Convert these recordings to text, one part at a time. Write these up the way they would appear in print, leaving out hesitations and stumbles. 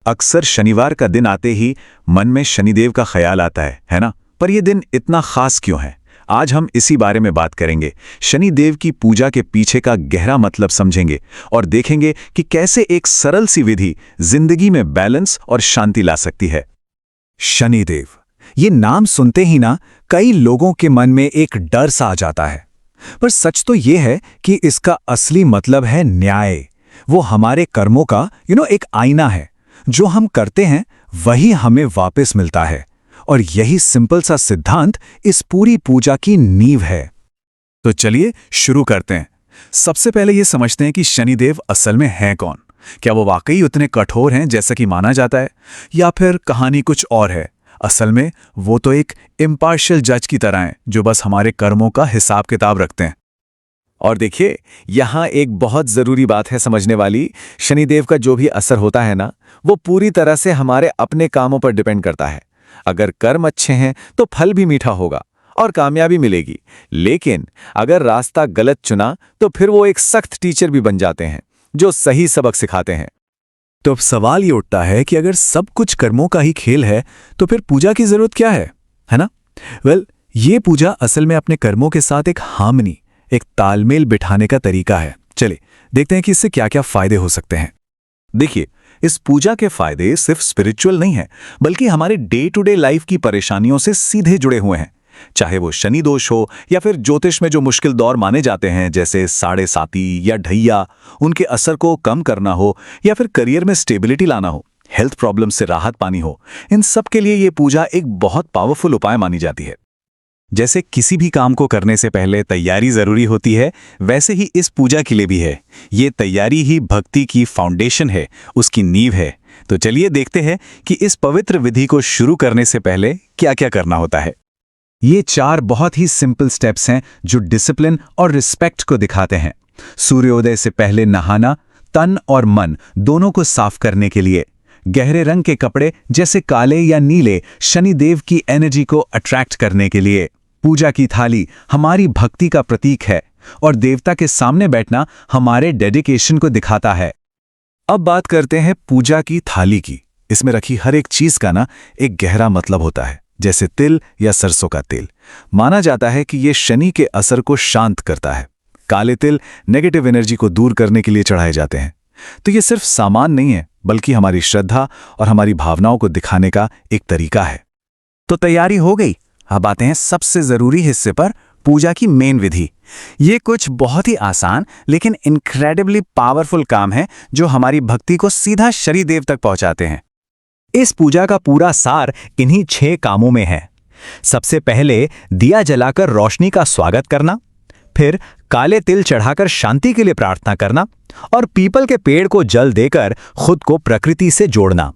अक्सर शनिवार का दिन आते ही मन में शनिदेव का ख्याल आता है ना? पर यह दिन इतना खास क्यों है? आज हम इसी बारे में बात करेंगे। शनिदेव की पूजा के पीछे का गहरा मतलब समझेंगे और देखेंगे कि कैसे एक सरल सी विधि जिंदगी में बैलेंस और शांति ला सकती है। शनिदेव, ये नाम सुनते ही ना कई लोगों के मन में एक डर सा आ जाता है। पर सच तो ये है कि इसका असली मतलब है न्याय। वो हमारे कर्मों का एक आईना है। जो हम करते हैं वही हमें वापस मिलता है। और यही सिंपल सा सिद्धांत इस पूरी पूजा की नींव है। तो चलिए शुरू करते हैं। सबसे पहले ये समझते हैं कि शनिदेव असल में हैं कौन। क्या वो वाकई उतने कठोर हैं जैसा कि माना जाता है, या फिर कहानी कुछ और है? असल में वो तो एक इम्पार्शियल जज की तरह हैं जो बस हमारे कर्मों का हिसाब किताब रखते हैं। और देखिए, यहाँ एक बहुत ज़रूरी बात है समझने वाली। शनिदेव का जो भी असर होता है ना, वो पूरी तरह से हमारे अपने कामों पर डिपेंड करता है। अगर कर्म अच्छे हैं तो फल भी मीठा होगा और कामयाबी मिलेगी। लेकिन अगर रास्ता गलत चुना तो फिर वो एक सख्त टीचर भी बन जाते हैं जो सही सबक सिखाते हैं। तो अब सवाल ये उठता है कि अगर सब कुछ कर्मों का ही खेल है तो फिर पूजा की जरूरत क्या है ना? ये पूजा असल में अपने कर्मों के साथ एक हार्मनी, एक तालमेल बिठाने का तरीका है। चलिए देखते हैं कि इससे क्या क्या फायदे हो सकते हैं। देखिए, इस पूजा के फायदे सिर्फ स्पिरिचुअल नहीं हैं, बल्कि हमारे डे टू डे लाइफ की परेशानियों से सीधे जुड़े हुए हैं। चाहे वो शनि दोष हो या फिर ज्योतिष में जो मुश्किल दौर माने जाते हैं जैसे साढ़े साती या ढैया, उनके असर को कम करना हो, या फिर करियर में स्टेबिलिटी लाना हो, हेल्थ प्रॉब्लम से राहत पानी हो, इन सब के लिए ये पूजा एक बहुत पावरफुल उपाय मानी जाती है। जैसे किसी भी काम को करने से पहले तैयारी जरूरी होती है, वैसे ही इस पूजा के लिए भी है। ये तैयारी ही भक्ति की फाउंडेशन है, उसकी नींव है। तो चलिए देखते हैं कि इस पवित्र विधि को शुरू करने से पहले क्या क्या करना होता है। ये 4 बहुत ही सिंपल स्टेप्स हैं जो डिसिप्लिन और रिस्पेक्ट को दिखाते हैं। सूर्योदय से पहले नहाना, तन और मन दोनों को साफ करने के लिए। गहरे रंग के कपड़े जैसे काले या नीले शनिदेव की एनर्जी को अट्रैक्ट करने के लिए। पूजा की थाली हमारी भक्ति का प्रतीक है और देवता के सामने बैठना हमारे डेडिकेशन को दिखाता है। अब बात करते हैं पूजा की थाली की। इसमें रखी हर एक चीज का ना एक गहरा मतलब होता है। जैसे तिल या सरसों का तेल, माना जाता है कि ये शनि के असर को शांत करता है। काले तिल नेगेटिव एनर्जी को दूर करने के लिए चढ़ाए जाते हैं। तो ये सिर्फ सामान नहीं है, बल्कि हमारी श्रद्धा और हमारी भावनाओं को दिखाने का एक तरीका है। तो तैयारी हो गई। अब आते हैं सबसे जरूरी हिस्से पर, पूजा की मेन विधि। ये कुछ बहुत ही आसान लेकिन इनक्रेडिबली पावरफुल काम है जो हमारी भक्ति को सीधा शनिदेव तक पहुंचाते हैं। इस पूजा का पूरा सार इन्हीं 6 कामों में है। सबसे पहले दिया जलाकर रोशनी का स्वागत करना, फिर काले तिल चढ़ाकर शांति के लिए प्रार्थना करना, और पीपल के पेड़ को जल देकर खुद को प्रकृति से जोड़ना।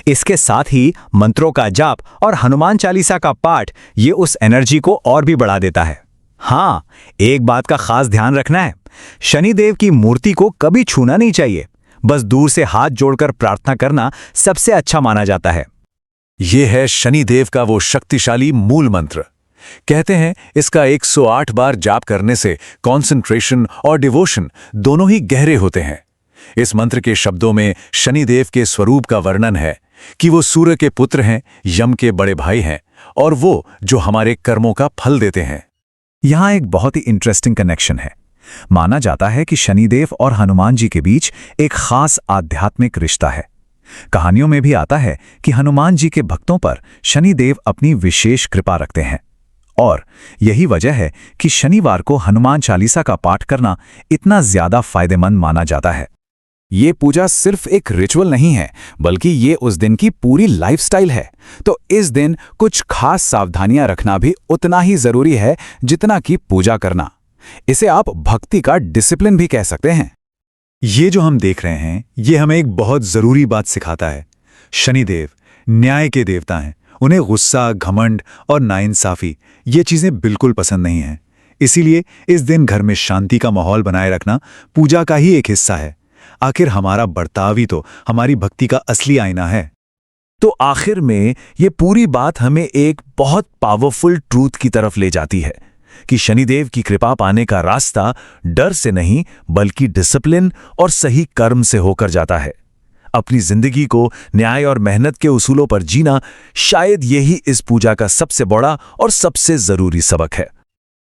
इसके साथ ही मंत्रों का जाप और हनुमान चालीसा का पाठ ये उस एनर्जी को और भी बढ़ा देता है। हाँ, एक बात का खास ध्यान रखना है, शनिदेव की मूर्ति को कभी छूना नहीं चाहिए। बस दूर से हाथ जोड़कर प्रार्थना करना सबसे अच्छा माना जाता है। यह है शनिदेव का वो शक्तिशाली मूल मंत्र। कहते हैं इसका 108 बार जाप करने से कॉन्सेंट्रेशन और डिवोशन दोनों ही गहरे होते हैं। इस मंत्र के शब्दों में शनिदेव के स्वरूप का वर्णन है कि वो सूर्य के पुत्र हैं, यम के बड़े भाई हैं, और वो जो हमारे कर्मों का फल देते हैं। यहाँ एक बहुत ही इंटरेस्टिंग कनेक्शन है। माना जाता है कि शनिदेव और हनुमान जी के बीच एक खास आध्यात्मिक रिश्ता है। कहानियों में भी आता है कि हनुमान जी के भक्तों पर शनिदेव अपनी विशेष कृपा रखते हैं, और यही वजह है कि शनिवार को हनुमान चालीसा का पाठ करना इतना ज्यादा फायदेमंद माना जाता है। ये पूजा सिर्फ एक रिचुअल नहीं है, बल्कि ये उस दिन की पूरी लाइफस्टाइल है। तो इस दिन कुछ खास सावधानियां रखना भी उतना ही जरूरी है जितना कि पूजा करना। इसे आप भक्ति का डिसिप्लिन भी कह सकते हैं। ये जो हम देख रहे हैं, ये हमें एक बहुत जरूरी बात सिखाता है। शनिदेव न्याय के देवता हैं। उन्हें गुस्सा, घमंड और नाइंसाफी ये चीजें बिल्कुल पसंद नहीं हैं। इसीलिए इस दिन घर में शांति का माहौल बनाए रखना पूजा का ही एक हिस्सा है। आखिर हमारा बर्ताव ही तो हमारी भक्ति का असली आईना है। तो आखिर में ये पूरी बात हमें एक बहुत पावरफुल ट्रूथ की तरफ ले जाती है कि शनिदेव की कृपा पाने का रास्ता डर से नहीं बल्कि डिसिप्लिन और सही कर्म से होकर जाता है। अपनी जिंदगी को न्याय और मेहनत के उसूलों पर जीना, शायद यही इस पूजा का सबसे बड़ा और सबसे जरूरी सबक है।